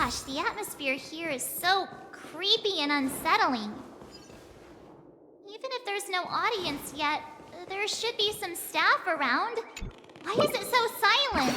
Gosh, the atmosphere here is so creepy and unsettling. Even if there's no audience yet, there should be some staff around. Why is it so silent?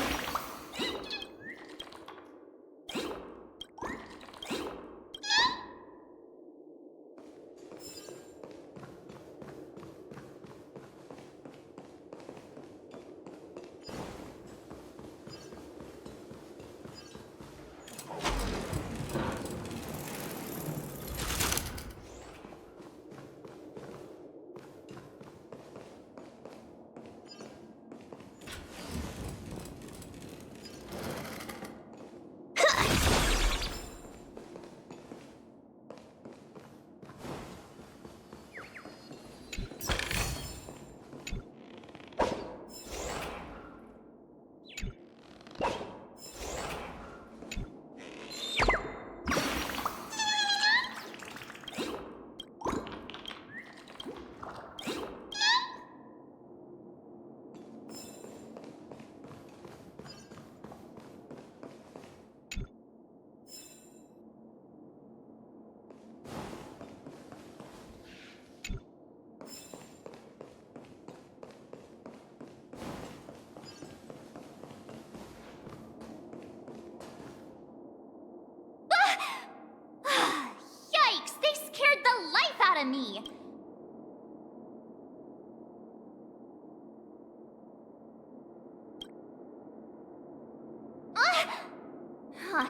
Yikes! They scared the life out of me!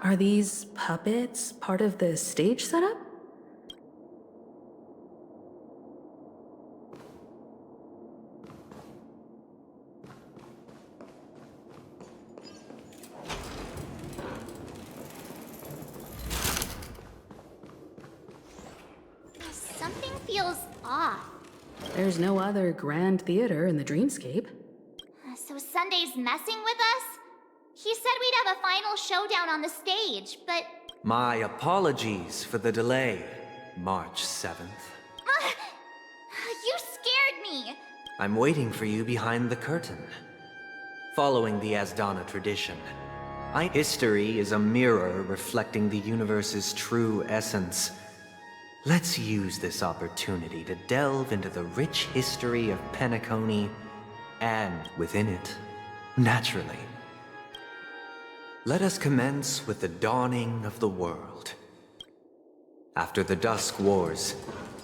Are these puppets part of the stage setup? Something feels off. There's no other grand theater in the dreamscape. So Sunday's messing with us? He said we'd have a final showdown on the stage, but... My apologies for the delay, March 7th. You scared me! I'm waiting for you behind the curtain. Following the Asdana tradition, history is a mirror reflecting the universe's true essence. Let's use this opportunity to delve into the rich history of Penacony, and within it, naturally. Let us commence with the dawning of the world. After the Dusk Wars,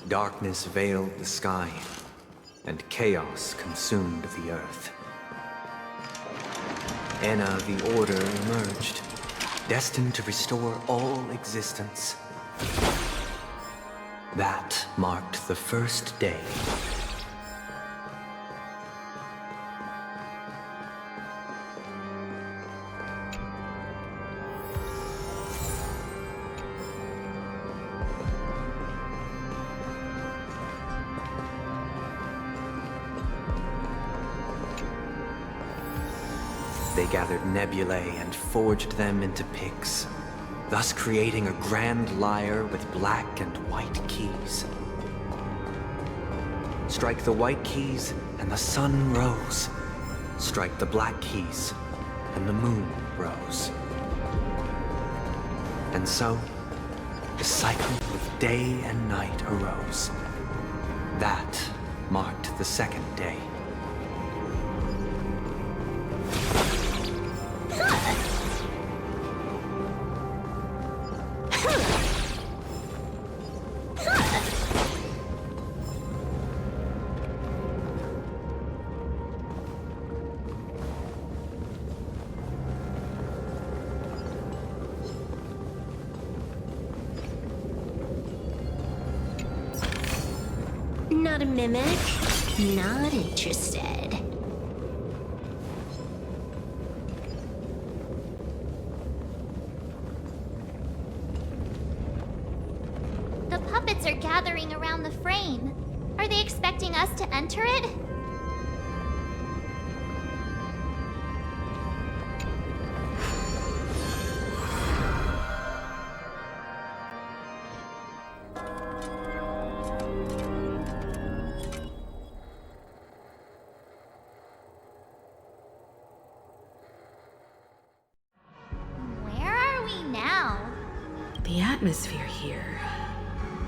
darkness veiled the sky, and chaos consumed the earth. Enna the Order emerged, destined to restore all existence. That marked the first day. They gathered nebulae and forged them into picks, thus creating a grand lyre with black and white keys. Strike the white keys, and the sun rose. Strike the black keys, and the moon rose. And so, the cycle of day and night arose. That marked the second day. Not a mimic? Not interested. The puppets are gathering around the frame. Are they expecting us to enter it? Where are we now? atmosphere here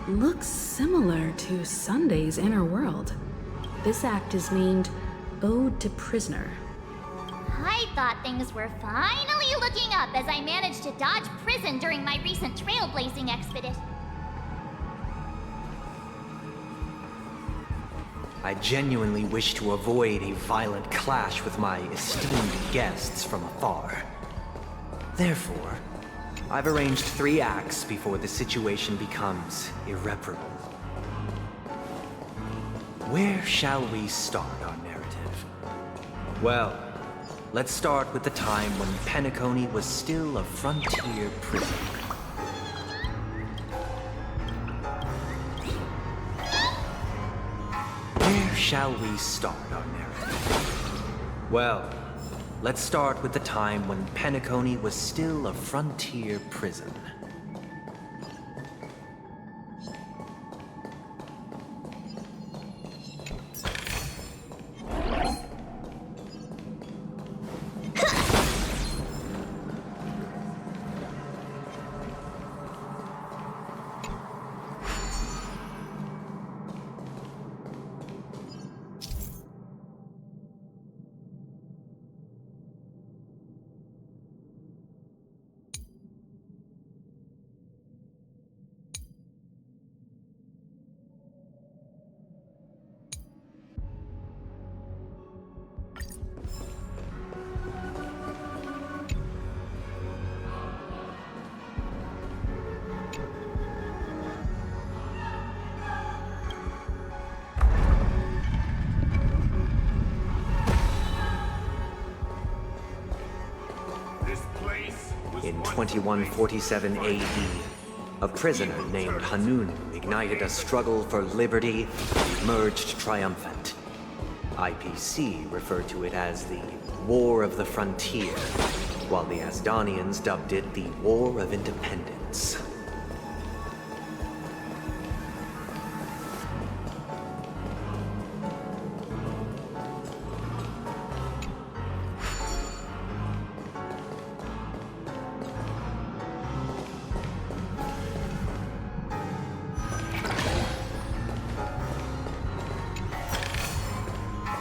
looks similar to Sunday's inner world. This act is named Ode to Prisoner. I thought things were finally looking up as I managed to dodge prison during my recent trailblazing expedition. I genuinely wish to avoid a violent clash with my esteemed guests from afar. Therefore, I've arranged 3 acts before the situation becomes irreparable. Where shall we start our narrative? Well, let's start with the time when Penacony was still a frontier prison. Where shall we start our narrative? Well, let's start with the time when Penacony was still a frontier prison. In 2147 AD, a prisoner named Hanunu ignited a struggle for liberty and emerged triumphant. IPC referred to it as the War of the Frontier, while the Asdanians dubbed it the War of Independence.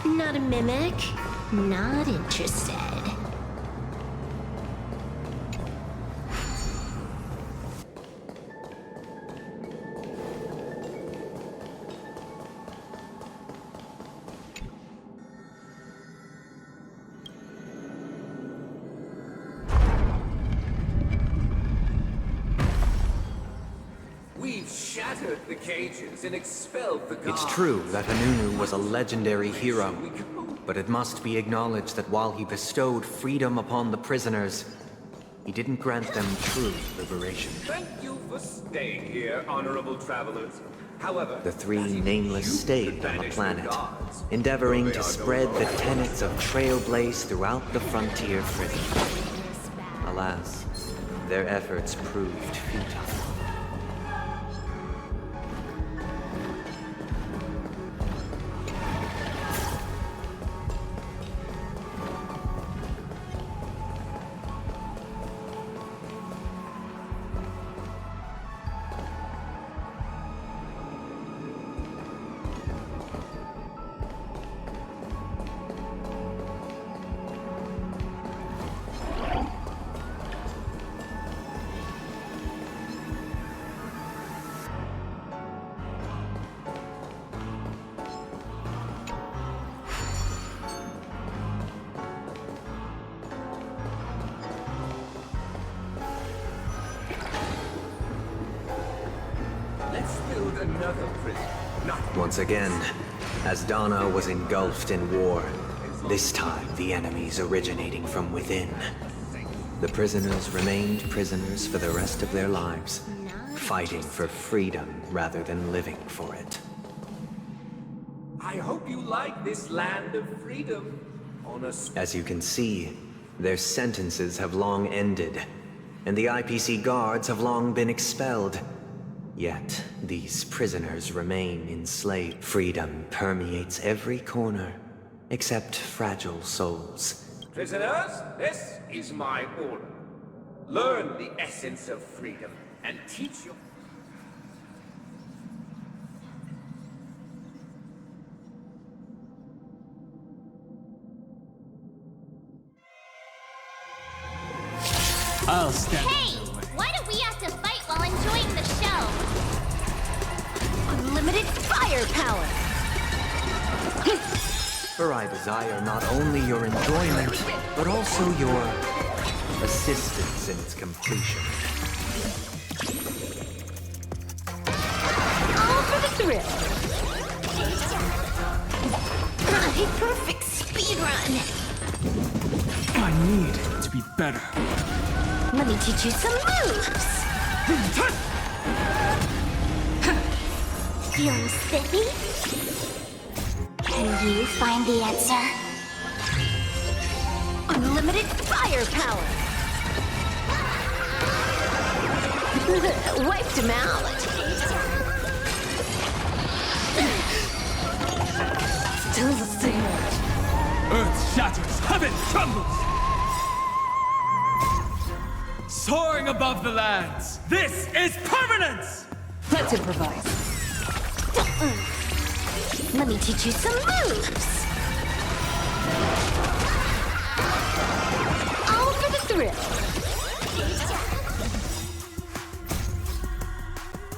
Not a mimic. Not interested. We've shattered the cages and expelled the guards. It's true that Hanunu was a legendary hero, but it must be acknowledged that while he bestowed freedom upon the prisoners, he didn't grant them true liberation. Thank you for staying here, honorable travelers. However, The 3 nameless stayed on the planet, endeavoring to spread the tenets of Trailblaze throughout the frontier prison. Alas, their efforts proved futile. let's build another prison. Not Once again, Asdana was engulfed in war. This time, the enemies originating from within. The prisoners remained prisoners for the rest of their lives, fighting for freedom rather than living for it. I hope you like this land of freedom. On a As you can see, their sentences have long ended, and the IPC guards have long been expelled. Yet, these prisoners remain enslaved. Freedom permeates every corner, except fragile souls. prisoners, this is my order. Learn the essence of freedom, and teach you. I'll stand Hey, in your way. why do we have to fight while enjoying the show? Unlimited firepower. For I desire not only your enjoyment, but also your assistance in its completion. All for the thrill. A perfect speed run. I need to be better. Let me teach you some moves. Feeling spiffy? Can you find the answer? Unlimited firepower. Wiped him out. Still the same. Earth shatters, heaven trembles. Soaring above the lands. This is permanence! Let's improvise. Let me teach you some moves. All for the thrill.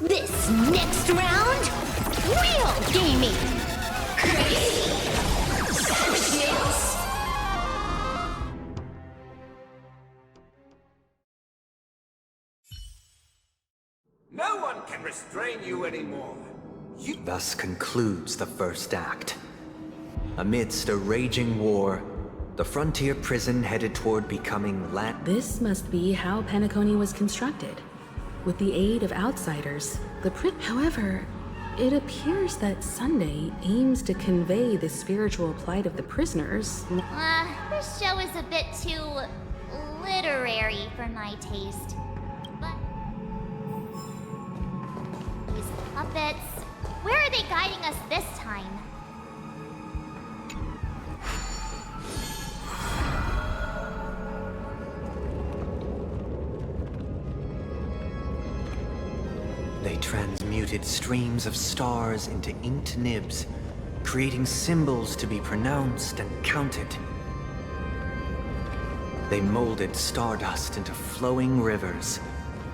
This next round, real gaming. Crazy. Shields. No one can restrain you anymore. You Thus concludes the first act. Amidst a raging war, the frontier prison headed toward becoming land. This must be how Penacony was constructed. With the aid of outsiders, However, it appears that Sunday aims to convey the spiritual plight of the prisoners. This show is a bit too literary for my taste. But these puppets, where are they guiding us this time? They transmuted streams of stars into inked nibs, creating symbols to be pronounced and counted. They molded stardust into flowing rivers,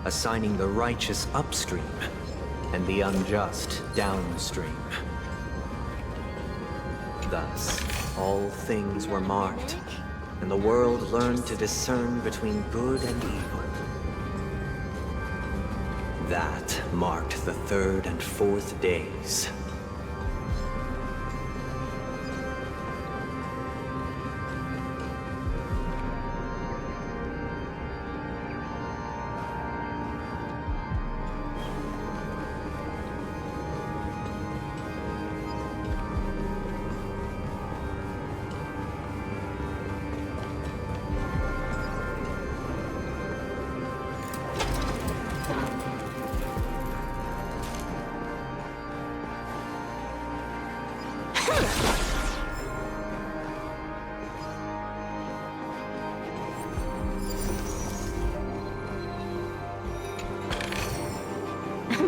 assigning the righteous upstream and the unjust downstream. Thus, all things were marked, and the world learned to discern between good and evil. That marked the third and fourth days.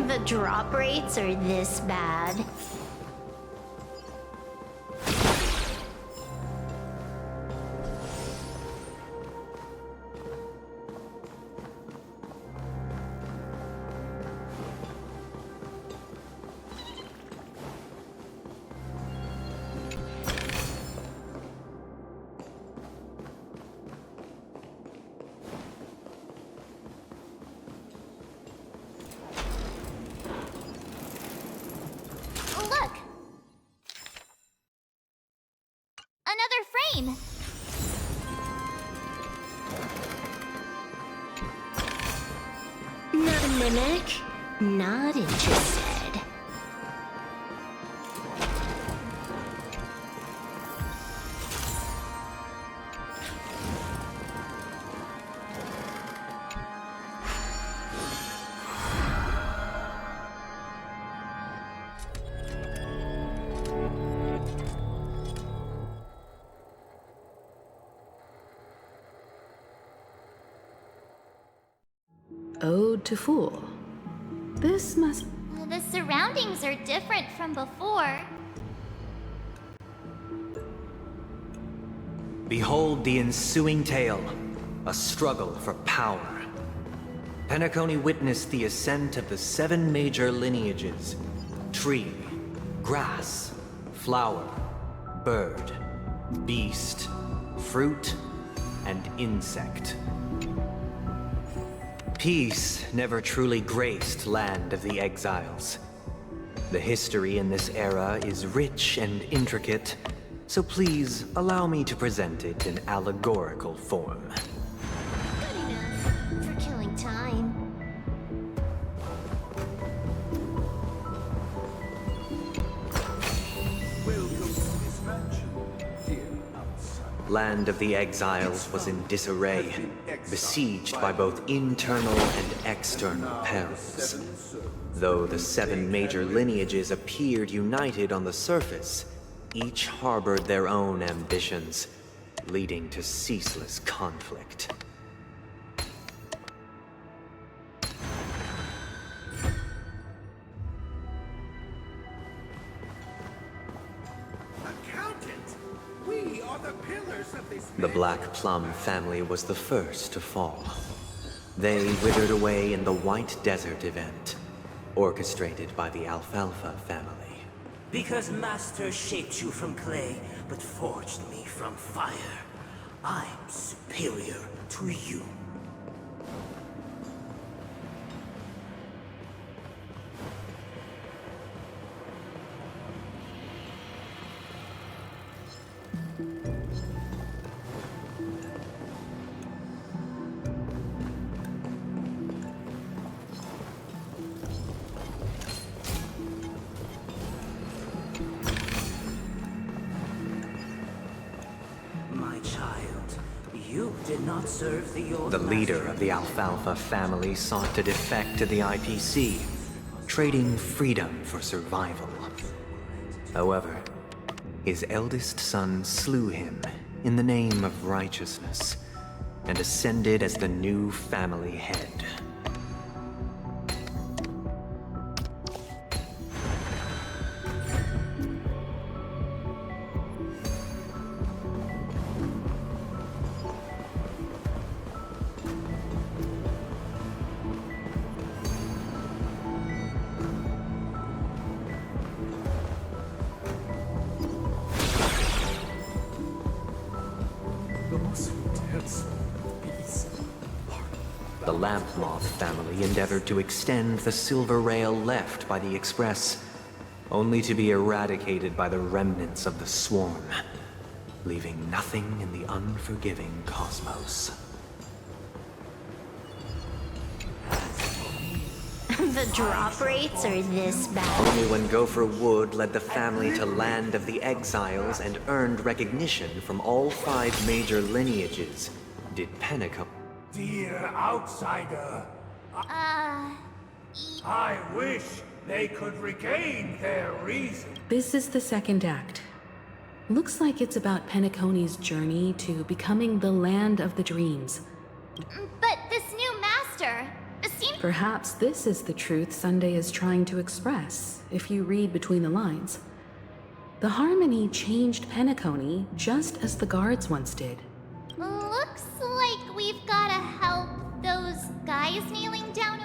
The drop rates are this bad. Look! Another frame! Not a mimic. Not interested. Ode to Fool. This must... The surroundings are different from before. Behold the ensuing tale, a struggle for power. Penacony witnessed the ascent of the 7 major lineages: tree, grass, flower, bird, beast, fruit, and insect. Peace never truly graced Land of the Exiles. The history in this era is rich and intricate, so please allow me to present it in allegorical form. Good enough for killing time. Welcome to this mansion, dear outsider. Land of the Exiles was in disarray, besieged by both internal and external perils. Though the 7 major lineages appeared united on the surface, each harbored their own ambitions, leading to ceaseless conflict. Accountant! We are the pillars of this The Black Plum family was the first to fall. They withered away in the White Desert event, orchestrated by the Alfalfa family. Because Master shaped you from clay, but forged me from fire. I'm superior to you. My child, you did not serve the old The leader master. of the Alfalfa family sought to defect to the IPC, trading freedom for survival. However, his eldest son slew him in the name of righteousness, and ascended as the new family head. Those who dance beast The Lamp Moth family endeavored to extend the silver rail left by the Express, only to be eradicated by the remnants of the swarm, leaving nothing in the unforgiving cosmos. The drop rates are this bad. Only when Gopher Wood led the family to Land of the Exiles and earned recognition from all 5 major lineages did Penacony. Dear outsider, I wish they could regain their reason. This is the second act. Looks like it's about Penacony's journey to becoming the Land of the Dreams. But this new master seems... Perhaps this is the truth Sunday is trying to express, if you read between the lines. The Harmony changed Penacony just as the guards once did. Looks like we've gotta help those guys kneeling down.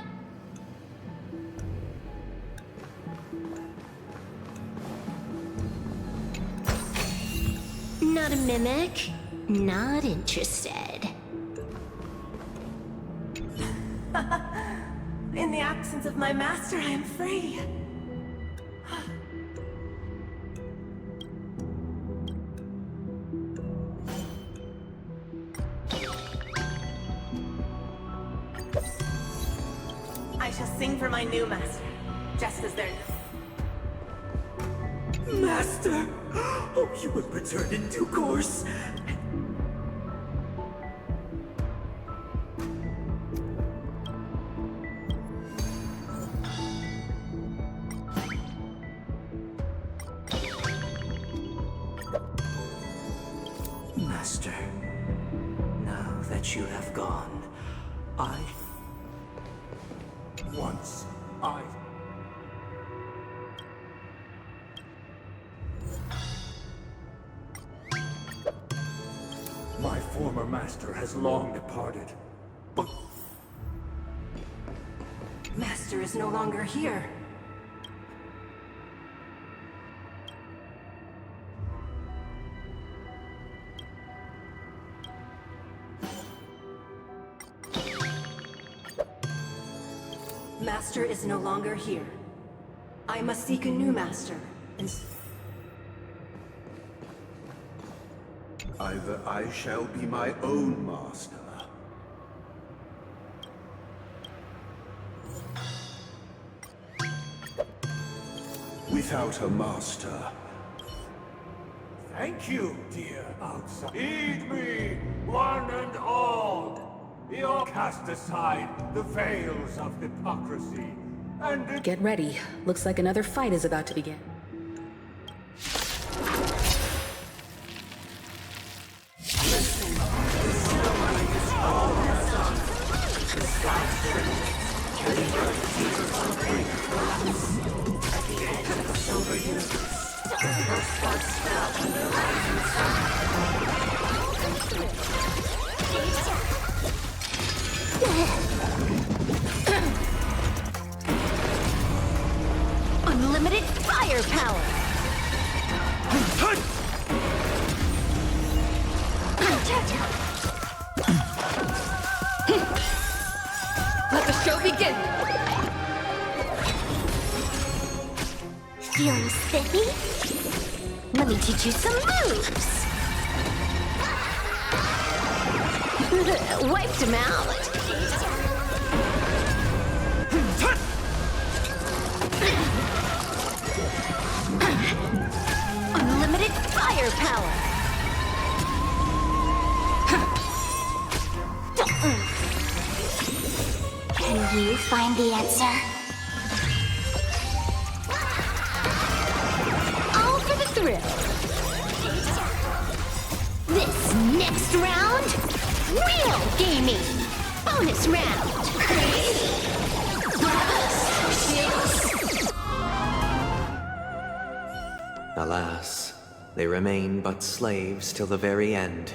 Not a mimic. Not interested. In the absence of my master, I am free. I shall sing for my new master, just as their... Master! Oh, you will return in due course. Master, now that you have gone, Once My former master has long departed, but Master is no longer here. Master is no longer here. I must seek a new master. either I shall be my own master, without a master. Thank you, dear outside. Heed me, one and all. You'll cast aside the veils of hypocrisy and Get ready. Looks like another fight is about to begin. Unlimited firepower! Let the show begin! Feeling spiffy? Let me teach you some moves! Wiped him out! Unlimited firepower! Can you find the answer? All for the thrill! This next round, real gaming! Bonus round! Alas, they remain but slaves till the very end,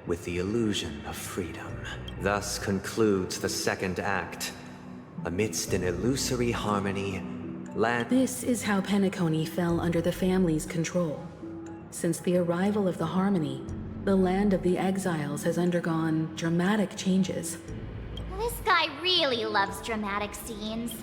with the illusion of freedom. Thus concludes the second act. Amidst an illusory harmony, This is how Penacony fell under the family's control. Since the arrival of the Harmony, the land of the exiles has undergone dramatic changes. This guy really loves dramatic scenes.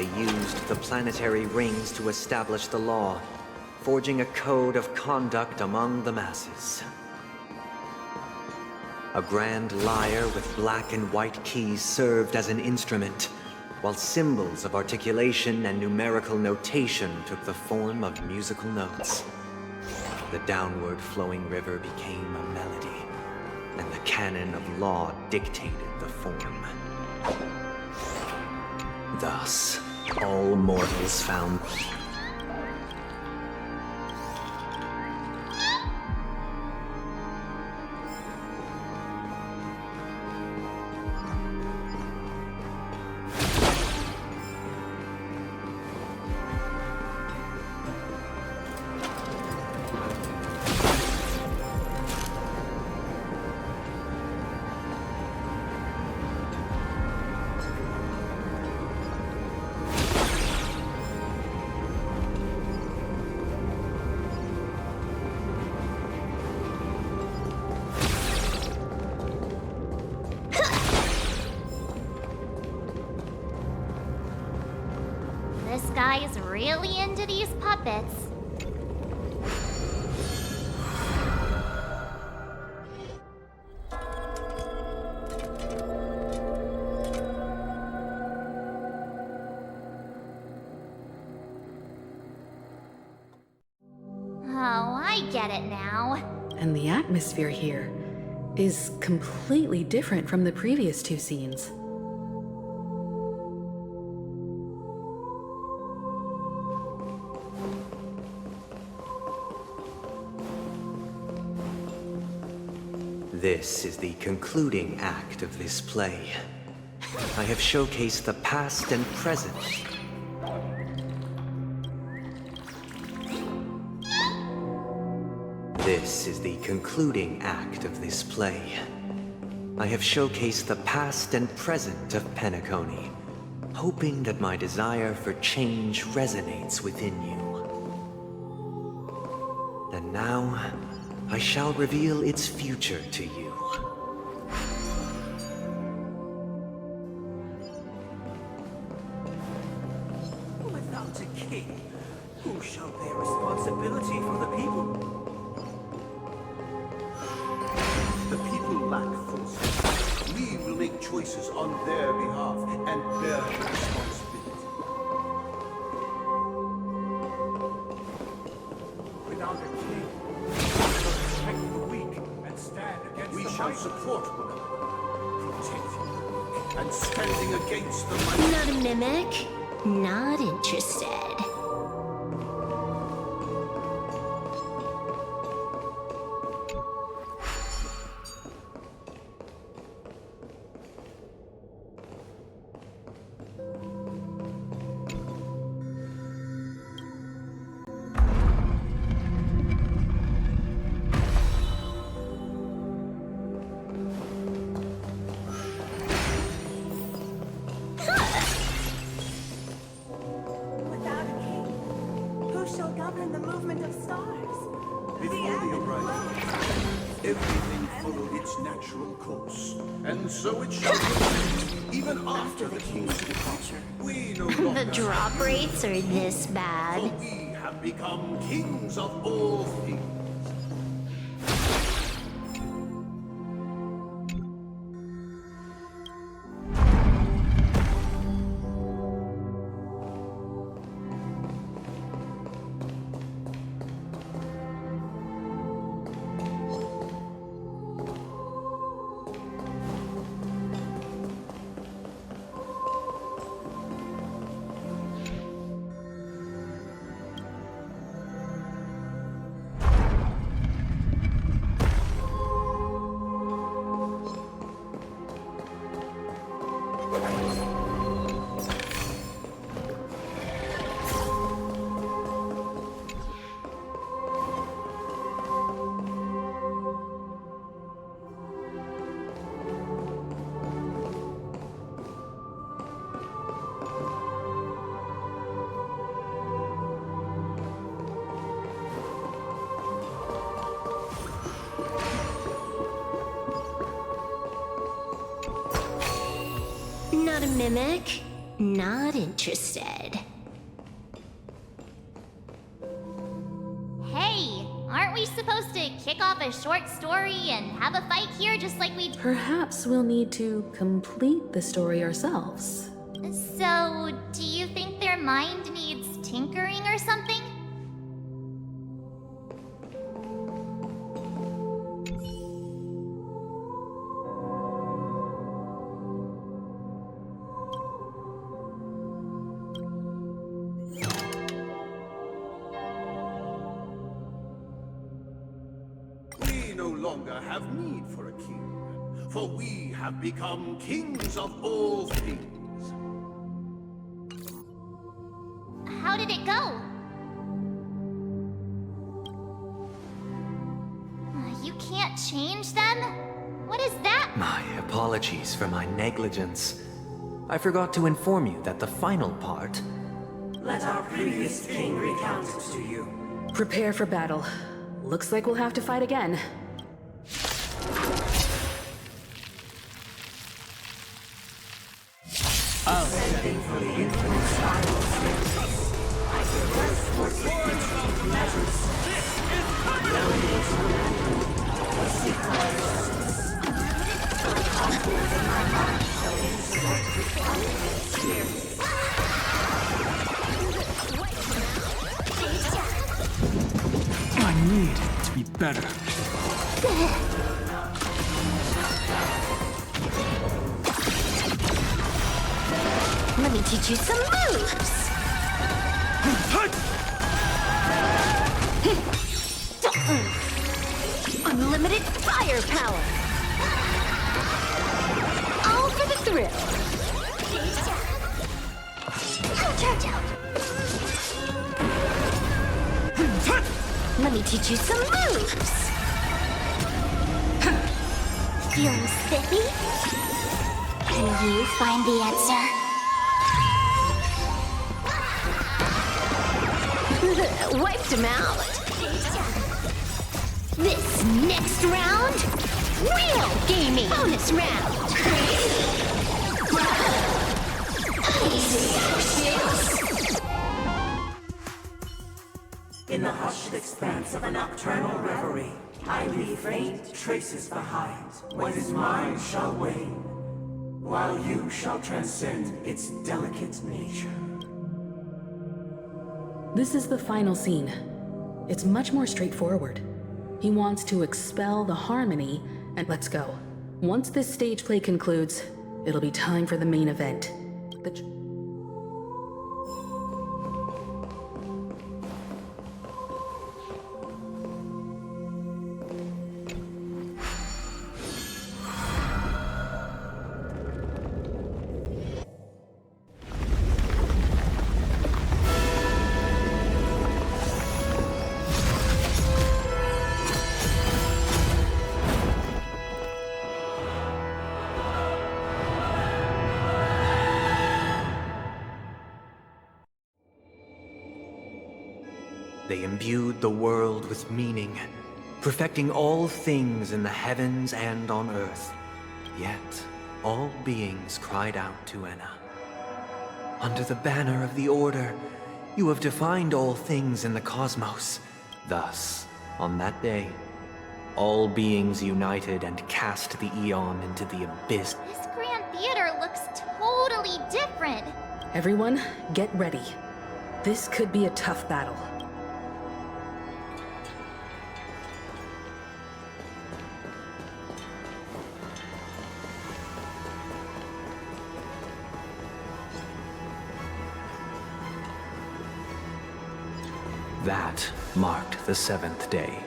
they used the planetary rings to establish the law, forging a code of conduct among the masses. A grand lyre with black and white keys served as an instrument, while symbols of articulation and numerical notation took the form of musical notes. The downward flowing river became a melody, and the canon of law dictated the form. Thus, all mortals found This guy is really into these puppets. I get it now. And the atmosphere here is completely different from the previous two scenes. This is the concluding act of this play. I have showcased the past and present. This is the concluding act of this play. I have showcased the past and present of Penacony, hoping that my desire for change resonates within you. And now, I shall reveal its future to you. Without a king, who shall bear responsibility for the people? The people lack foresight. We will make choices on their behalf and bear the responsibility. Without a king, we shall protect the weak and stand against We the shall mighty. support one another, protecting and standing against the mighty. Not a mimic. Not interested. Without a king, who shall govern the movement of stars? Before the arrival, everything followed its natural course, and so it shall remain, even after the king's departure. We no longer The drop rates are this for bad. we have become kings of all things. Not a mimic. Not interested. Hey, aren't we supposed to kick off a short story and have a fight here just like we... Perhaps we'll need to complete the story ourselves. So, do you think their mind needs tinkering or something? We no longer have need for a king, for we have become kings of all things. How did it go? You can't change them? What is that? My apologies for my negligence. I forgot to inform you that the final part... Let our previous king recount it to you. Prepare for battle. Looks like we'll have to fight again. I need better. Let me teach you some moves. Unlimited firepower. All for the thrill. Let me teach you some moves. Feeling spiffy? Can you find the answer? Wiped him out. This next round, real gaming. Bonus round. In the hushed expanse of a nocturnal reverie, I leave faint traces behind. What is mine shall wane, while you shall transcend its delicate nature. This is the final scene. It's much more straightforward. He wants to expel the harmony, and let's go. Once this stage play concludes, it'll be time for the main event. They imbued the world with meaning, perfecting all things in the heavens and on earth. Yet, all beings cried out to Enna. Under the banner of the Order, you have defined all things in the cosmos. Thus, on that day, all beings united and cast the Eon into the abyss. This Grand Theater looks totally different. Everyone, get ready. This could be a tough battle. That marked the seventh day.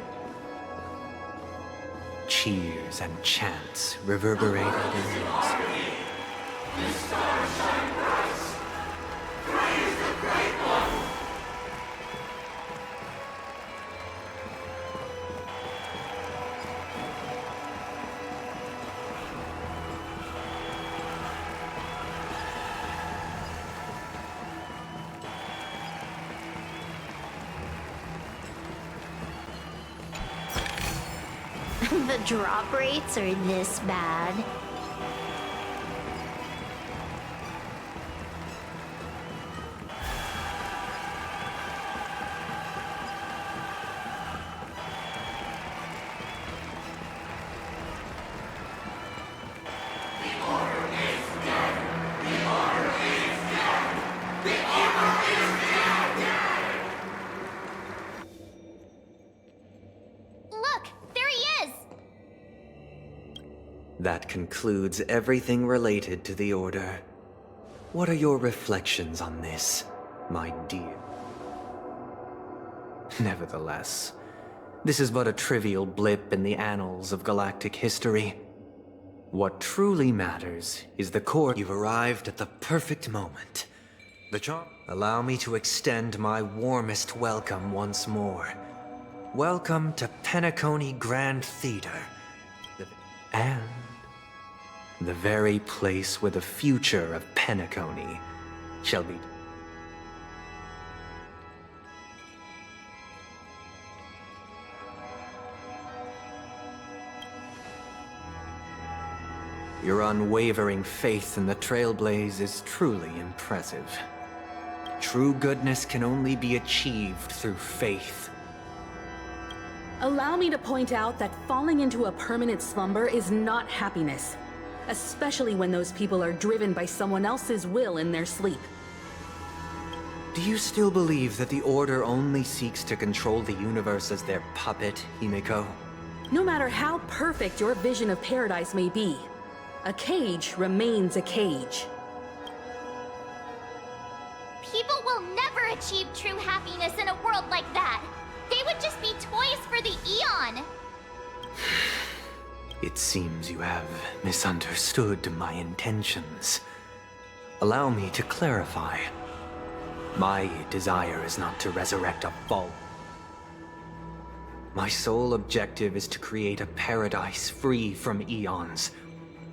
Cheers and chants reverberated in the The drop rates are this bad. That concludes everything related to the Order. What are your reflections on this, my dear? Nevertheless, this is but a trivial blip in the annals of galactic history. What truly matters is the core. You've arrived at the perfect moment. The charm. Allow me to extend my warmest welcome once more. Welcome to Penacony Grand Theater. And the very place where the future of Penacony shall be. Your unwavering faith in the Trailblaze is truly impressive. True goodness can only be achieved through faith. Allow me to point out that falling into a permanent slumber is not happiness, especially when those people are driven by someone else's will in their sleep. Do you still believe that the Order only seeks to control the universe as their puppet, Himiko? No matter how perfect your vision of paradise may be, a cage remains a cage. People will never achieve true happiness in a world like that. They would just be toys for the Eon. It seems you have misunderstood my intentions. Allow me to clarify. My desire is not to resurrect a fall. My sole objective is to create a paradise free from eons,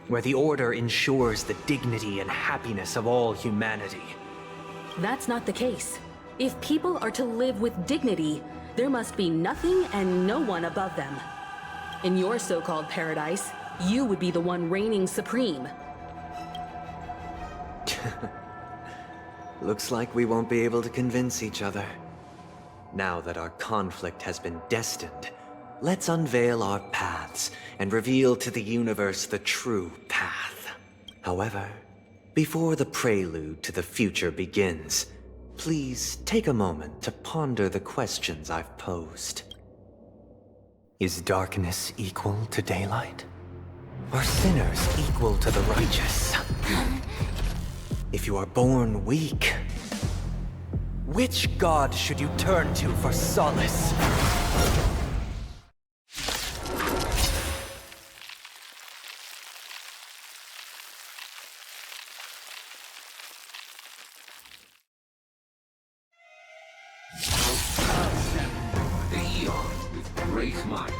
where the Order ensures the dignity and happiness of all humanity. That's not the case. If people are to live with dignity, there must be nothing and no one above them. In your so-called paradise, you would be the one reigning supreme. Looks like we won't be able to convince each other. Now that our conflict has been destined, let's unveil our paths and reveal to the universe the true path. However, before the prelude to the future begins, please take a moment to ponder the questions I've posed. Is darkness equal to daylight? Are sinners equal to the righteous? If you are born weak, which god should you turn to for solace? The Eon with great might.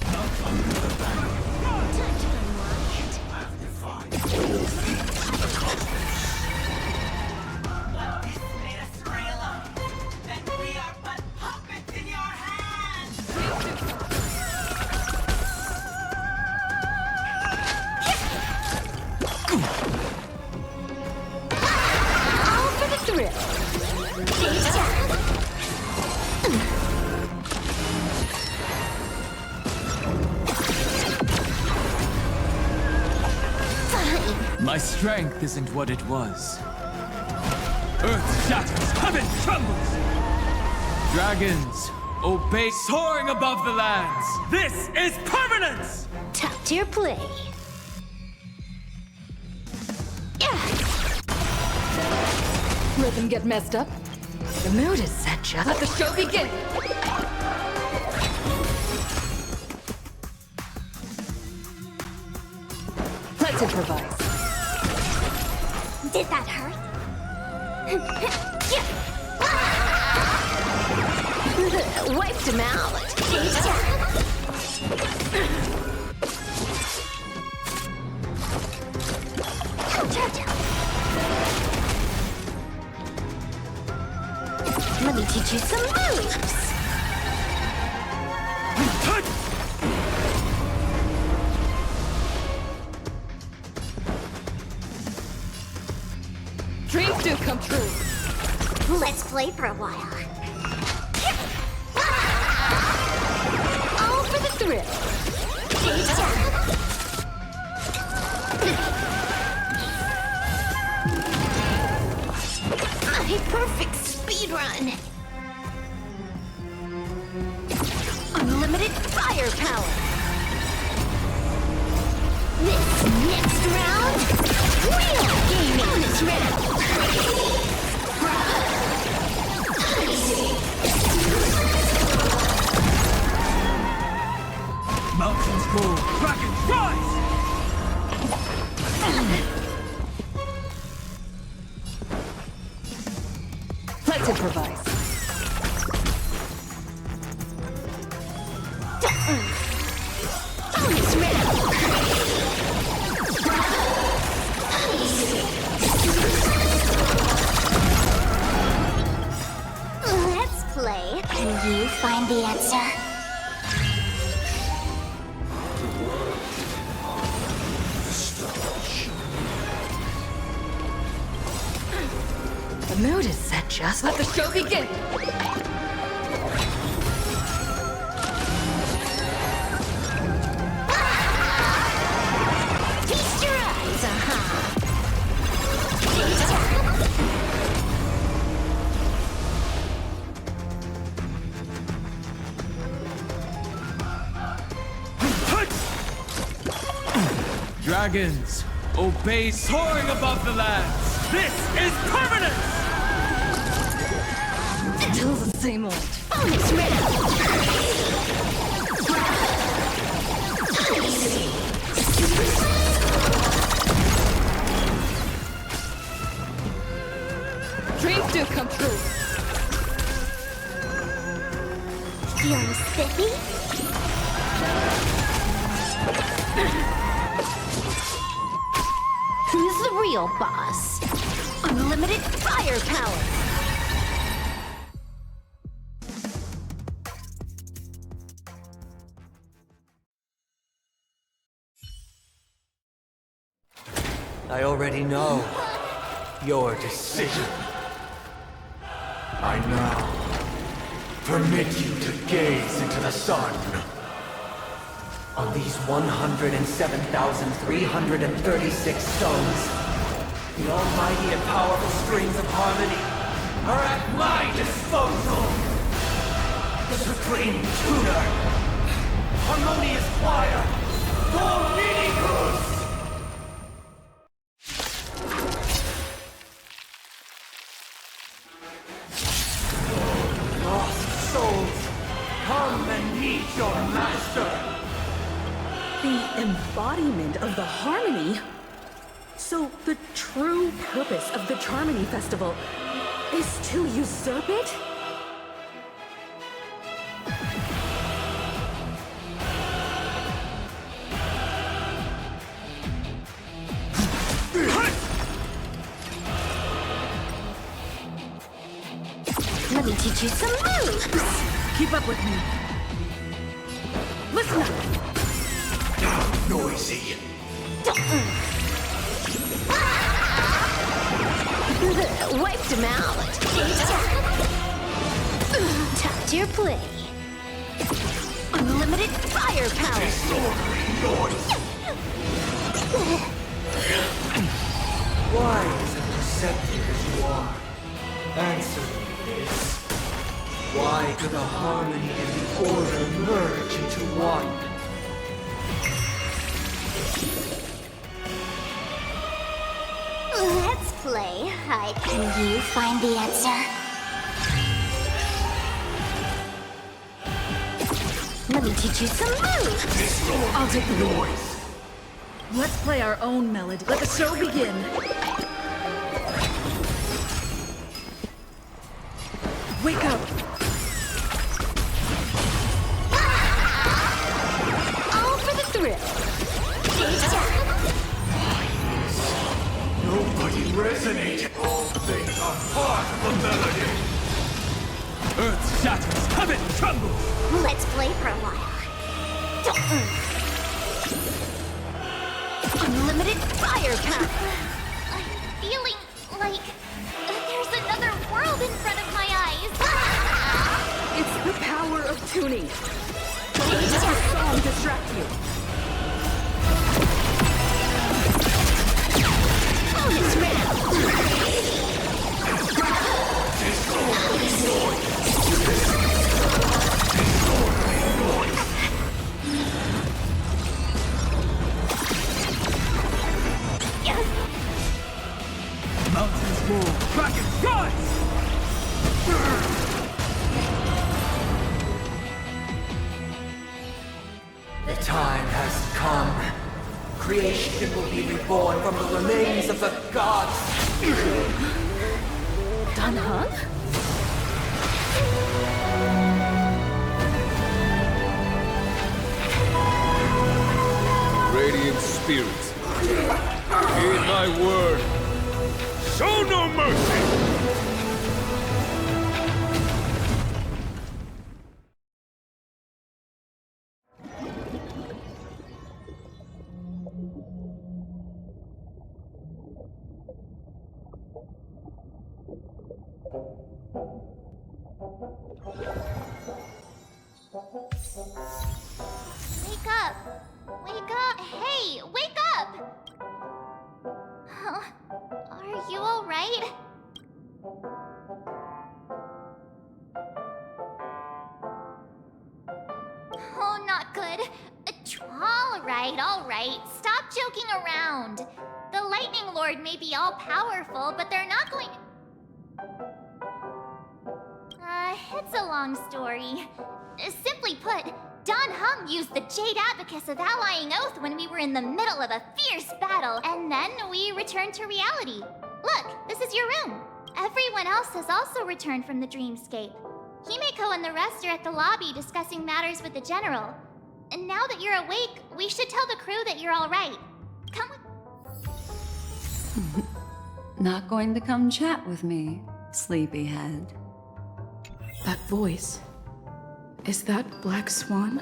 Up under the banner. I have defied all beings of the cosmos. All for the thrill. Stage time. My strength isn't what it was. Earth shatters, heaven trembles! Dragons, obey, soaring above the lands! This is permanence! Top tier play. Rhythm get messed up. The mood is set, just let the show begin. Let's improvise. Did that hurt? Wiped him out. Stage time. Let me teach you some moves. Dreams do come true. Let's play for a while. All for the thrill. Stage time. My perfect speed run. Unlimited firepower. This next round, real gaming. Bonus round. Mountains roll, dragons rise! Let's improvise. Bonus round. Let's play. Can you find the answer? The mood is set, just let the show begin. Feast your eyes, Dragons, obey soaring above the lands. This is permanence! Still the same old. Bonus round! Dreams do come true. Feeling spiffy? Who's the real boss? Unlimited firepower! I already know your decision. I now permit you to gaze into the sun. On these 107,336 stones, the almighty and powerful strings of harmony are at my disposal! The supreme tuner, harmonious choir, Colonipenal! Lost souls, come and meet your master! The embodiment of the harmony? So the true purpose of the Charmony Festival is to usurp it? Let me teach you some moves! Keep up with me. Listen up! Noisy. Wiped him out. Time to your play. Unlimited firepower. Wise and perceptive as you are, answer me this. Why do the harmony and the order merge into one? Let's play hide. Can you find the answer? Let me teach you some moves. I'll take the lead. Let's play our own melody. Let the show begin. Wake up! All for the thrill. Nobody resonate. All things are part of the melody. Earth shatters, heaven trembles! Let's play for a while. Unlimited firepower. I'm feeling like there's another world in front of my eyes. It's the power of tuning. Don't let the song distract you. Bonus round. Mountains move, dragons rise! The time has come. Creation will be reborn from the remains of the gods. Danheng? Radiant spirits, heed my word. Show no mercy! Wake up! Wake up! Hey, wake up! Huh? Are you alright? Oh, not good. Alright. Stop joking around. The Lightning Lord may be all-powerful, but they're not going... It's a long story. Simply put, Don Hung used the Jade Abacus of Allying Oath when we were in the middle of a fierce battle, and then we returned to reality. Look, this is your room. Everyone else has also returned from the dreamscape. Himeko and the rest are at the lobby discussing matters with the General. And now that you're awake, we should tell the crew that you're all right. Come with... Not going to come chat with me, sleepyhead. That voice. Is that Black Swan?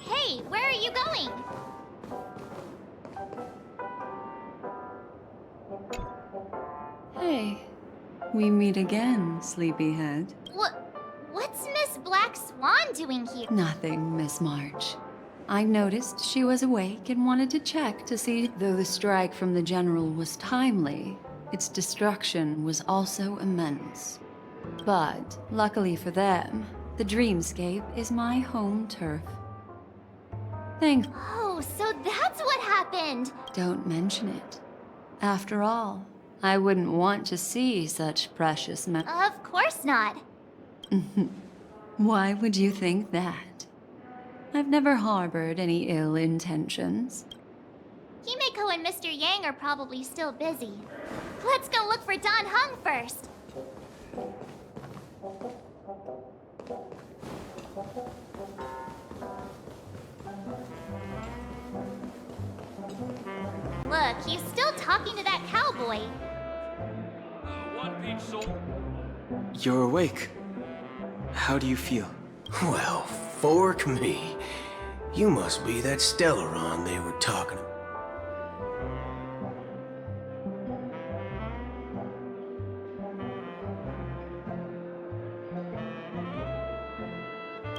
Hey, where are you going? Hey, we meet again, sleepyhead. What's Miss Black Swan doing here? Nothing, Miss March. I noticed she was awake and wanted to check to see though the strike from the General was timely, its destruction was also immense. But, luckily for them, the dreamscape is my home turf. Oh, so that's what happened! Don't mention it. After all, I wouldn't want to see such precious Of course not. Why would you think that? I've never harbored any ill intentions. Himeko and Mr. Yang are probably still busy. Let's go look for Don Hung first. Look, he's still talking to that cowboy. One peach soul. You're awake. How do you feel? Well, fork me. You must be that Stellaron they were talking about.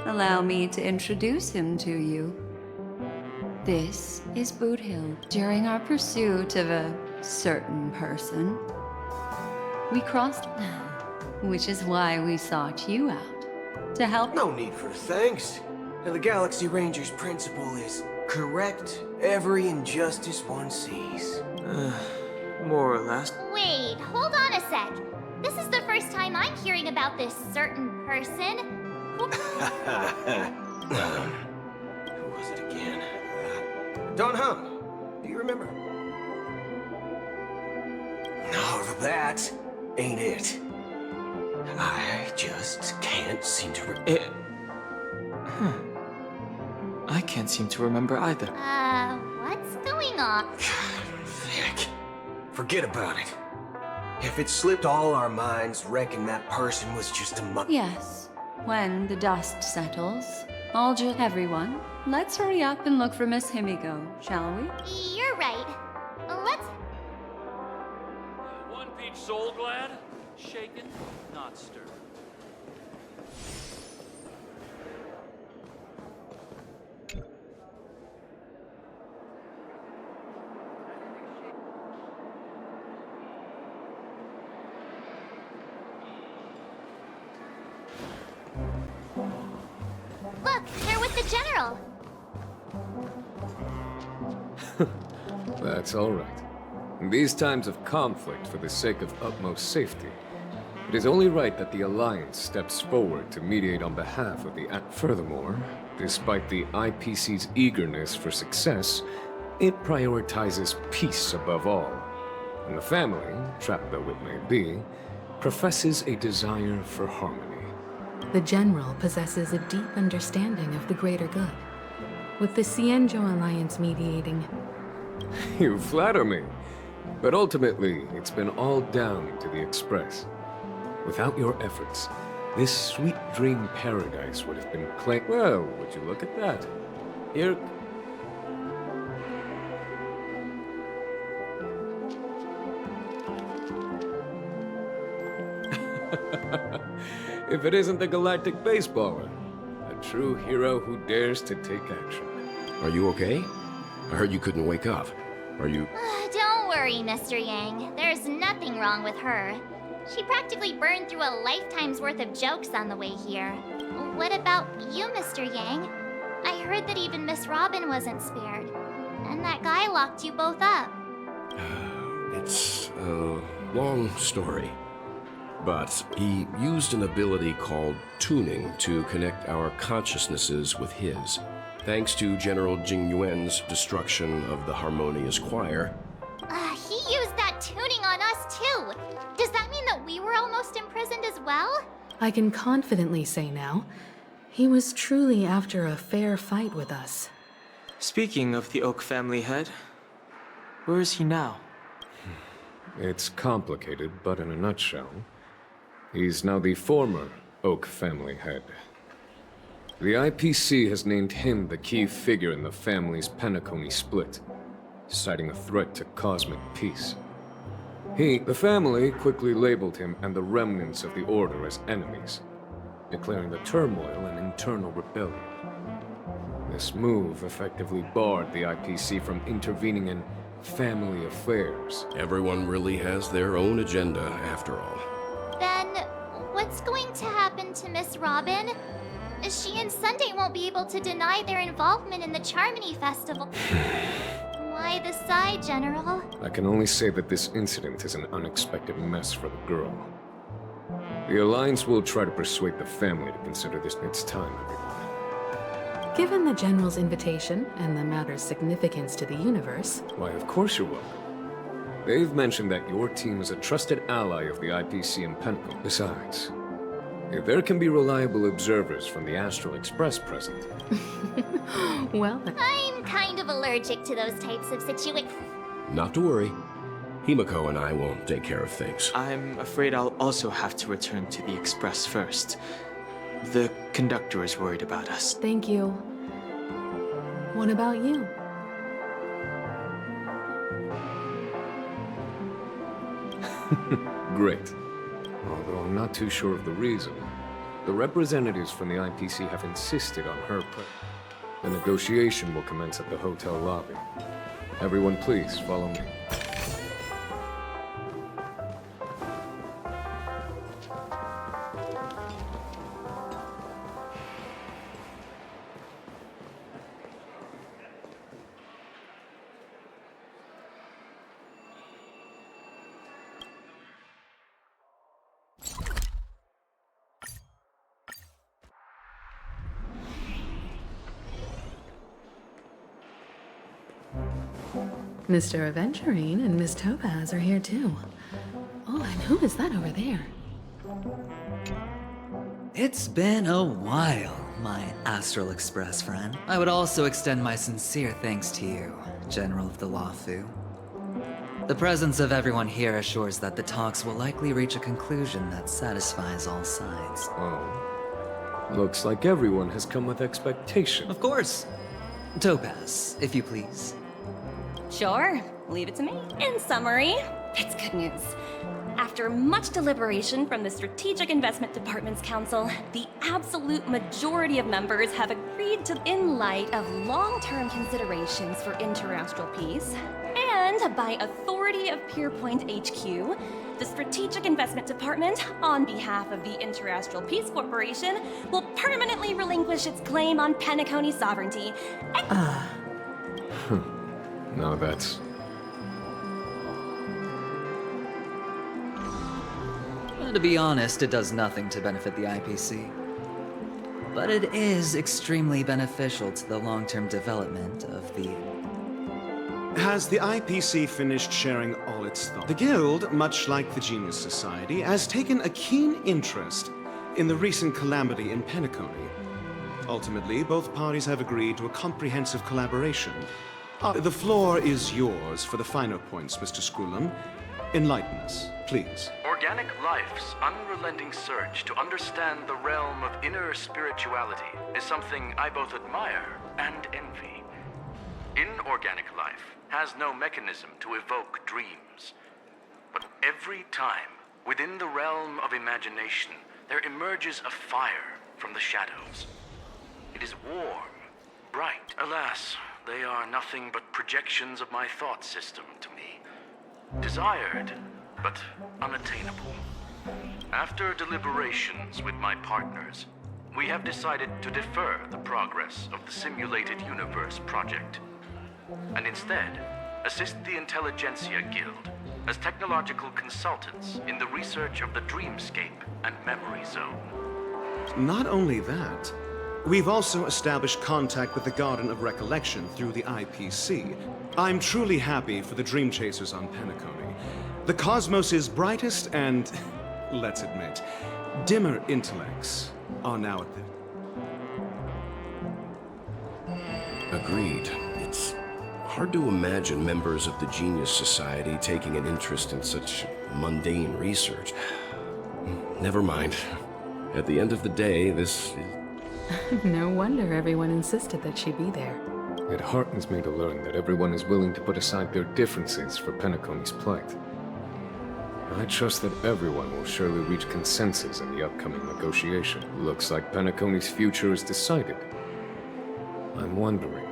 Allow me to introduce him to you. This is Boot Hill. During our pursuit of a certain person, we crossed, which is why we sought you out. To help— No need for thanks. The Galaxy Ranger's principle is correct every injustice one sees. More or less. Wait, hold on a sec. This is the first time I'm hearing about this certain person. Who was it again? Don Hung. Do you remember? No, that ain't it. I just can't seem to I can't seem to remember either. What's going on? Heck. Forget about it. If it slipped all our minds, reckon that person was just a Yes. When the dust settles, everyone, let's hurry up and look for Miss Himeko, shall we? You're right. Let's... One peach soul glad, shaken, not stirred. Look, they're with the General. That's all right. In these times of conflict, for the sake of utmost safety, it is only right that the Alliance steps forward to mediate on behalf of the... Furthermore, despite the IPC's eagerness for success, it prioritizes peace above all. And the family, trapped though it may be, professes a desire for harmony. The General possesses a deep understanding of the greater good. With the Cienjo Alliance mediating... You flatter me. But ultimately, it's been all down to the Express. Without your efforts, this sweet dream paradise would have been claimed. Well, would you look at that? Here... If it isn't the galactic baseballer, a true hero who dares to take action. Are you okay? I heard you couldn't wake up. Are you... Don't worry, Mr. Yang. There's nothing wrong with her. She practically burned through a lifetime's worth of jokes on the way here. What about you, Mr. Yang? I heard that even Miss Robin wasn't spared. And that guy locked you both up. It's a long story. But he used an ability called tuning to connect our consciousnesses with his. Thanks to General Jing Yuan's destruction of the Harmonious Choir. He used that tuning on us too. Does that mean that we were almost imprisoned as well? I can confidently say now, he was truly after a fair fight with us. Speaking of the Oak family head, where is he now? It's complicated, but in a nutshell, he's now the former Oak family head. The IPC has named him the key figure in the family's Penacony split, citing a threat to cosmic peace. The family, quickly labeled him and the remnants of the Order as enemies, declaring the turmoil an internal rebellion. This move effectively barred the IPC from intervening in family affairs. Everyone really has their own agenda, after all. Then, what's going to happen to Miss Robin? She and Sunday won't be able to deny their involvement in the Charmony Festival. Why the sigh, General? I can only say that this incident is an unexpected mess for the girl. The Alliance will try to persuade the family to consider this its time, everyone. Given the General's invitation and the matter's significance to the universe... Why, of course you're welcome. They've mentioned that your team is a trusted ally of the IPC in Penacony. Besides, if there can be reliable observers from the Astral Express present... Well, I'm kind of allergic to those types of situations. Not to worry. Himiko and I will take care of things. I'm afraid I'll also have to return to the Express first. The conductor is worried about us. Thank you. What about you? Great. Although I'm not too sure of the reason. The representatives from the IPC have insisted on her presence. The negotiation will commence at the hotel lobby. Everyone please, follow me. Mr. Aventurine and Miss Topaz are here too. Oh, and who is that over there? It's been a while, my Astral Express friend. I would also extend my sincere thanks to you, General of the Luofu. The presence of everyone here assures that the talks will likely reach a conclusion that satisfies all sides. Oh. Looks like everyone has come with expectation. Of course. Topaz, if you please. Sure, leave it to me. In summary, it's good news. After much deliberation from the Strategic Investment Department's Council, the absolute majority of members have agreed to, in light of long-term considerations for interastral peace, and by authority of Pierpoint HQ, the Strategic Investment Department, on behalf of the Interastral Peace Corporation, will permanently relinquish its claim on Penacony sovereignty. Now that's... To be honest, it does nothing to benefit the IPC. But it is extremely beneficial to the long-term development of the... Has the IPC finished sharing all its thoughts? The Guild, much like the Genius Society, has taken a keen interest in the recent calamity in Penacony. Ultimately, both parties have agreed to a comprehensive collaboration. The floor is yours for the finer points, Mr. Skrullum. Enlighten us, please. Organic life's unrelenting search to understand the realm of inner spirituality is something I both admire and envy. Inorganic life has no mechanism to evoke dreams. But every time, within the realm of imagination, there emerges a fire from the shadows. It is warm, bright. Alas, they are nothing but projections of my thought system to me. Desired, but unattainable. After deliberations with my partners, we have decided to defer the progress of the Simulated Universe project, and instead assist the Intelligentsia Guild as technological consultants in the research of the Dreamscape and Memory Zone. Not only that, we've also established contact with the Garden of Recollection through the IPC. I'm truly happy for the Dream Chasers on Penacony. The cosmos' brightest and, let's admit, dimmer intellects are now at the... Agreed. It's hard to imagine members of the Genius Society taking an interest in such mundane research. Never mind. At the end of the day, this is... No wonder everyone insisted that she be there. It heartens me to learn that everyone is willing to put aside their differences for Penacony's plight. I trust that everyone will surely reach consensus in the upcoming negotiation. Looks like Penacony's future is decided. I'm wondering,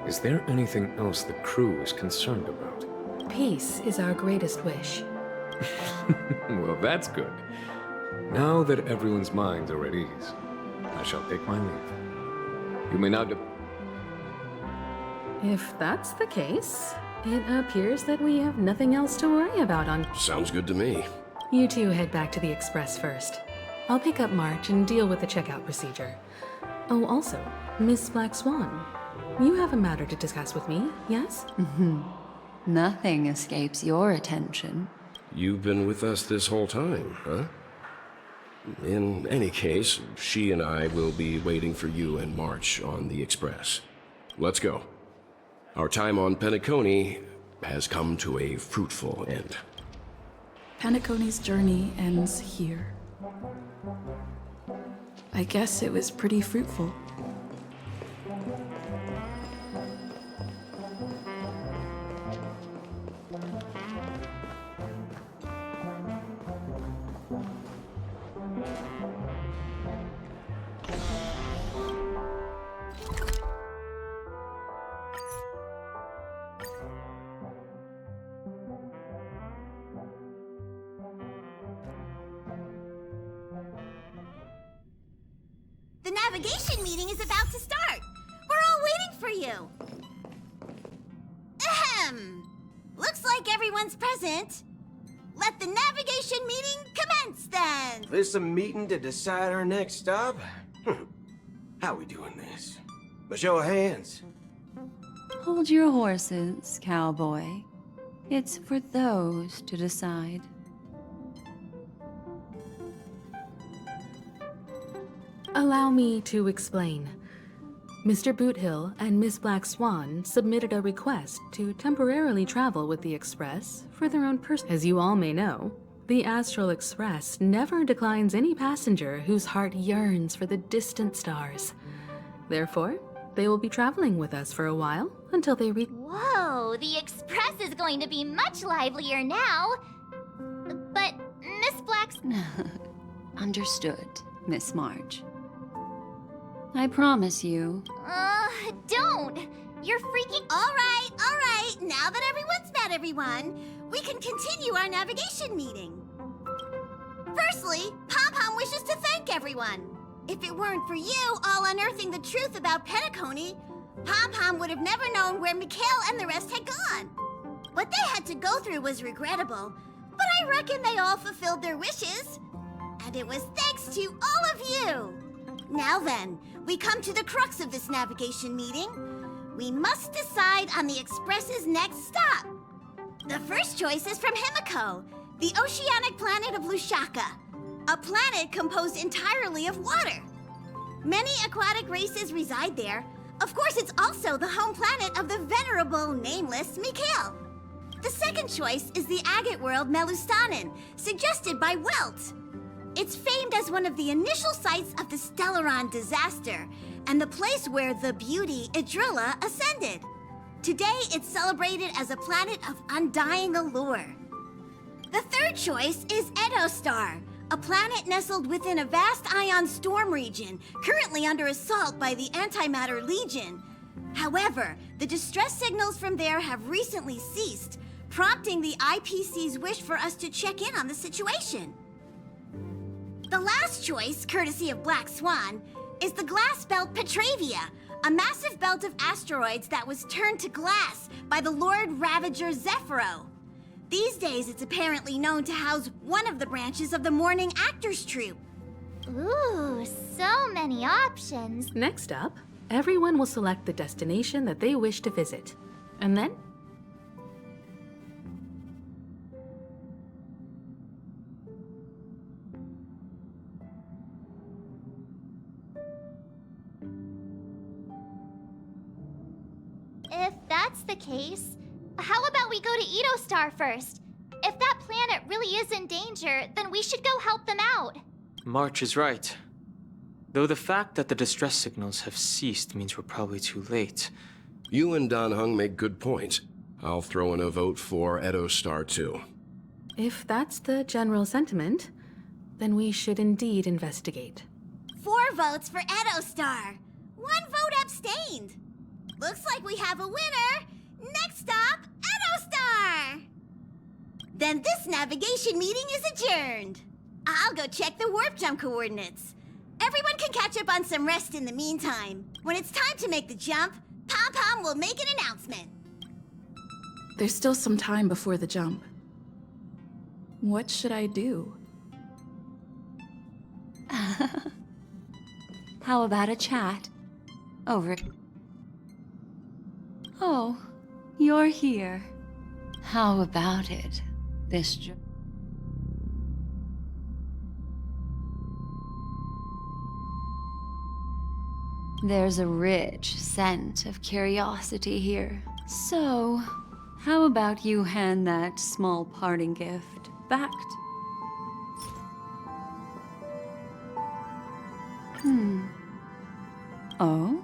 is there anything else the crew is concerned about? Peace is our greatest wish. Well, that's good. Now that everyone's minds are at ease, I shall take my leave. You may now If that's the case, it appears that we have nothing else to worry about on... Sounds good to me. You two head back to the Express first. I'll pick up March and deal with the checkout procedure. Oh, also, Miss Black Swan, you have a matter to discuss with me, yes? Nothing escapes your attention. You've been with us this whole time, huh? In any case, she and I will be waiting for you and March on the Express. Let's go. Our time on Penacony has come to a fruitful end. Penacony's journey ends here. I guess it was pretty fruitful. The navigation meeting is about to start. We're all waiting for you. Ahem. Looks like everyone's present. Let the navigation meeting commence then. This a meeting to decide our next stop? How we doing this? A show of hands. Hold your horses, cowboy. It's for those to decide. Allow me to explain. Mr. Boothill and Miss Black Swan submitted a request to temporarily travel with the Express for their own As you all may know, the Astral Express never declines any passenger whose heart yearns for the distant stars. Therefore, they will be traveling with us for a while until they reach... Whoa, the Express is going to be much livelier now. But Miss Black's... Understood, Miss March. I promise you. Don't! You're freaking... All right. Now that everyone's met everyone, we can continue our navigation meeting. Firstly, Pom-Pom wishes to thank everyone. If it weren't for you all unearthing the truth about Penacony, Pom-Pom would have never known where Mikhail and the rest had gone. What they had to go through was regrettable, but I reckon they all fulfilled their wishes. And it was thanks to all of you. Now then, we come to the crux of this navigation meeting. We must decide on the Express's next stop. The first choice is from Himiko, the oceanic planet of Lushaka, a planet composed entirely of water. Many aquatic races reside there. Of course, it's also the home planet of the venerable, nameless Mikhail. The second choice is the agate world Melustanin, suggested by Welt. It's famed as one of the initial sites of the Stellaron disaster, and the place where the beauty Idrilla ascended. Today, it's celebrated as a planet of undying allure. The third choice is Edostar, a planet nestled within a vast ion storm region, currently under assault by the Antimatter Legion. However, the distress signals from there have recently ceased, prompting the IPC's wish for us to check in on the situation. The The last choice, courtesy of Black Swan, is the glass belt Petravia, a massive belt of asteroids that was turned to glass by the Lord Ravager Zephyro. These days, it's apparently known to house one of the branches of the Morning Actors Troupe. Ooh, so many options. Next up, everyone will select the destination that they wish to visit. And then if that's the case, how about we go to Edostar first? If that planet really is in danger, then we should go help them out. March is right. Though the fact that the distress signals have ceased means we're probably too late. You and Dan Heng make good points. I'll throw in a vote for Edostar too. if that's the general sentiment, then we should indeed investigate. 4 votes for Edostar. 1 vote abstained. Looks like we have a winner. Next stop, Edostar! Then this navigation meeting is adjourned. I'll go check the warp jump coordinates. Everyone can catch up on some rest in the meantime. When it's time to make the jump, Pom-Pom will make an announcement. There's still some time before the jump. What should I do? How about a chat? Over. Oh, you're here. How about it? There's a rich scent of curiosity here. So, how about you hand that small parting gift back to... Oh?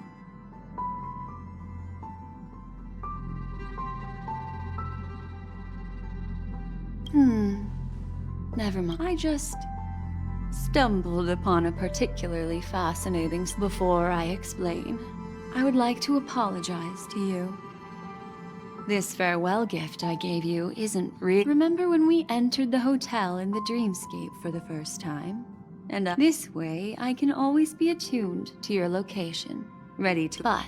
Never mind. I just stumbled upon a particularly fascinating... Before I explain, I would like to apologize to you. This farewell gift I gave you isn't real. Remember when we entered the hotel in the dreamscape for the first time? And this way, I can always be attuned to your location, ready to... But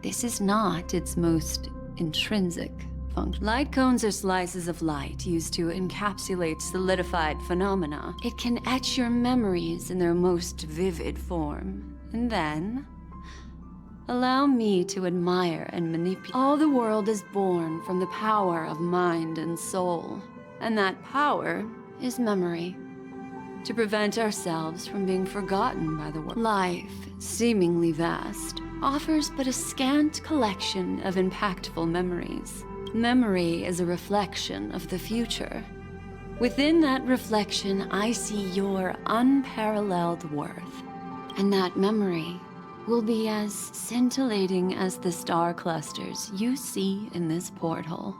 this is not its most intrinsic function. Light cones are slices of light used to encapsulate solidified phenomena. It can etch your memories in their most vivid form. And then, allow me to admire and manipulate. All the world is born from the power of mind and soul. And that power is memory. To prevent ourselves from being forgotten by the world. Life, seemingly vast, offers but a scant collection of impactful memories. Memory is a reflection of the future. Within that reflection, I see your unparalleled worth. And that memory will be as scintillating as the star clusters you see in this porthole.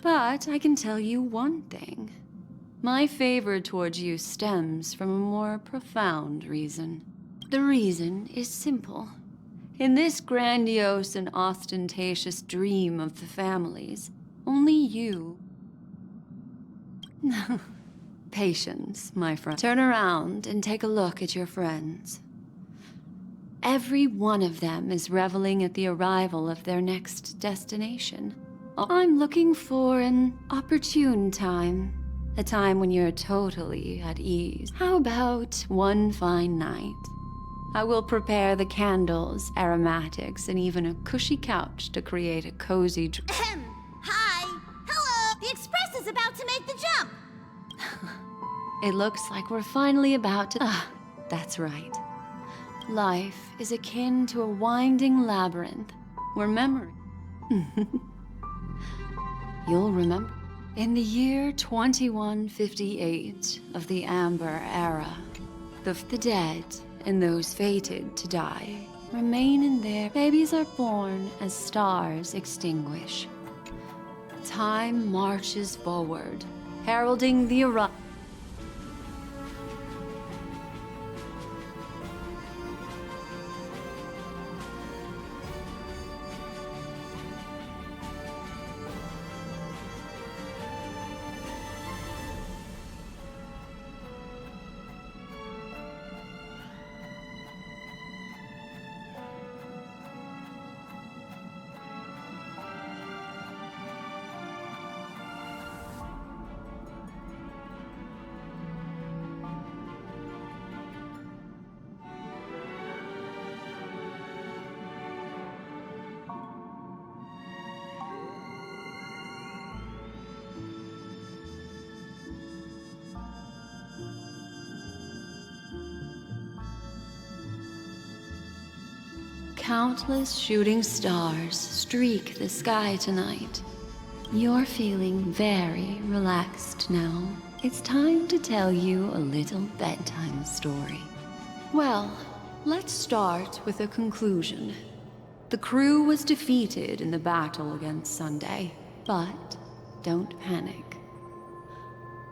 But I can tell you one thing. My favor towards you stems from a more profound reason. The reason is simple. In this grandiose and ostentatious dream of the families, only you... Patience, my friend. Turn around and take a look at your friends. Every one of them is reveling at the arrival of their next destination. I'm looking for an opportune time. A time when you're totally at ease. How about one fine night? I will prepare the candles, aromatics, and even a cushy couch to create a cozy... Hi! Hello! The Express is about to make the jump! It looks like we're finally about to... that's right. Life is akin to a winding labyrinth, where memory... You'll remember. In the year 2158 of the Amber Era, the dead and those fated to die remain in their... Babies are born as stars extinguish. Time marches forward, heralding the arrival... countless shooting stars streak the sky tonight. You're feeling very relaxed now. It's time to tell you a little bedtime story. Well, let's start with a conclusion. The crew was defeated in the battle against Sunday, but don't panic.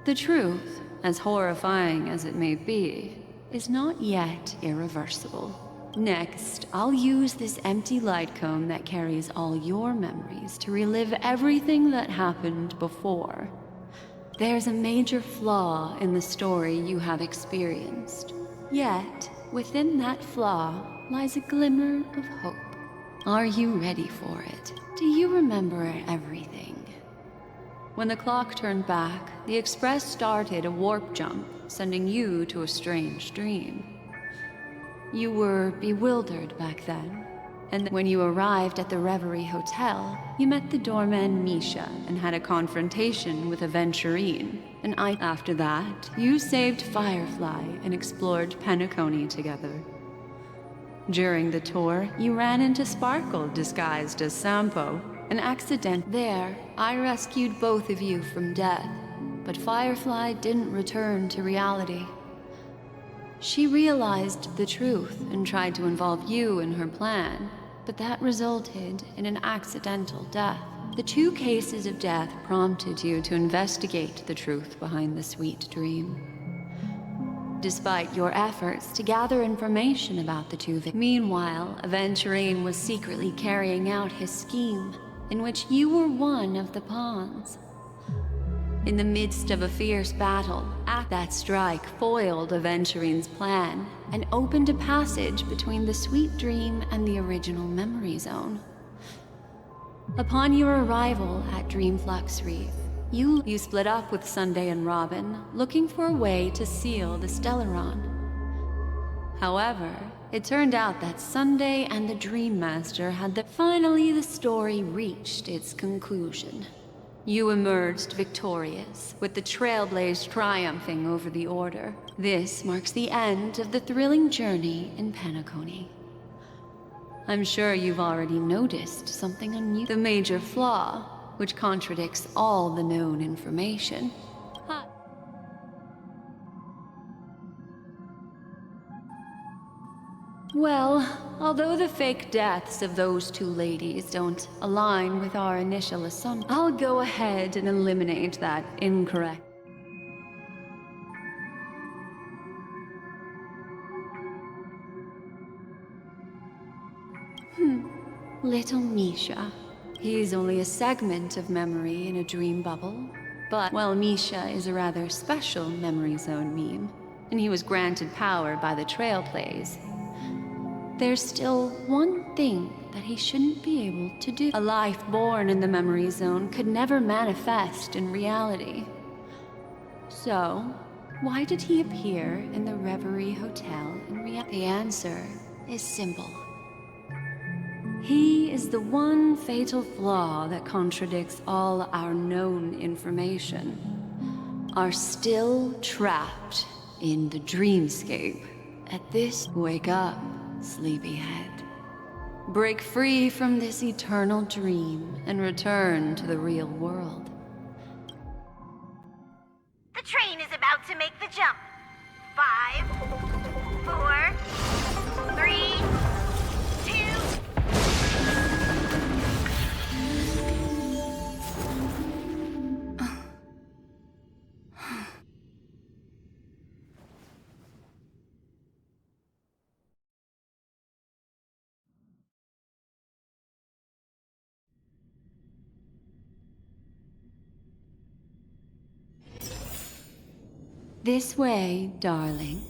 The truth, as horrifying as it may be, is not yet irreversible. Next, I'll use this empty light cone that carries all your memories to relive everything that happened before. There's a major flaw in the story you have experienced. Yet, within that flaw lies a glimmer of hope. Are you ready for it? Do you remember everything? When the clock turned back, the Express started a warp jump, sending you to a strange dream. You were bewildered back then, and when you arrived at the Reverie Hotel, you met the doorman Misha and had a confrontation with Aventurine. And after that, you saved Firefly and explored Penacony together. During the tour, you ran into Sparkle disguised as Sampo. An accident there, I rescued both of you from death, but Firefly didn't return to reality. She realized the truth and tried to involve you in her plan, but that resulted in an accidental death. The 2 cases of death prompted you to investigate the truth behind the sweet dream. Despite your efforts to gather information about the 2 victims. Meanwhile, Aventurine was secretly carrying out his scheme, in which you were one of the pawns. In the midst of a fierce battle, that strike foiled Aventurine's plan and opened a passage between the sweet dream and the original memory zone. Upon your arrival at Dreamflux Reef, you split up with Sunday and Robin, looking for a way to seal the Stellaron. However, it turned out that Sunday and the Dream Master finally the story reached its conclusion. You emerged victorious, with the Trailblaze triumphing over the Order. This marks the end of the thrilling journey in Penacony. I'm sure you've already noticed something unusual. The major flaw, which contradicts all the known information. Well, although the fake deaths of those 2 ladies don't align with our initial assumption, I'll go ahead and eliminate that incorrect. Little Misha. He's only a segment of memory in a dream bubble. But while Misha is a rather special memory zone meme, and he was granted power by the Trailblaze, there's still one thing that he shouldn't be able to do. A life born in the memory zone could never manifest in reality. So, why did he appear in the Reverie Hotel in reality? The answer is simple. He is the one fatal flaw that contradicts all our known information. Are still trapped in the dreamscape. At this, wake up, sleepyhead. Break free from this eternal dream and return to the real world. The train is about to make the jump. 5, 4, 3, 2... This way, darling.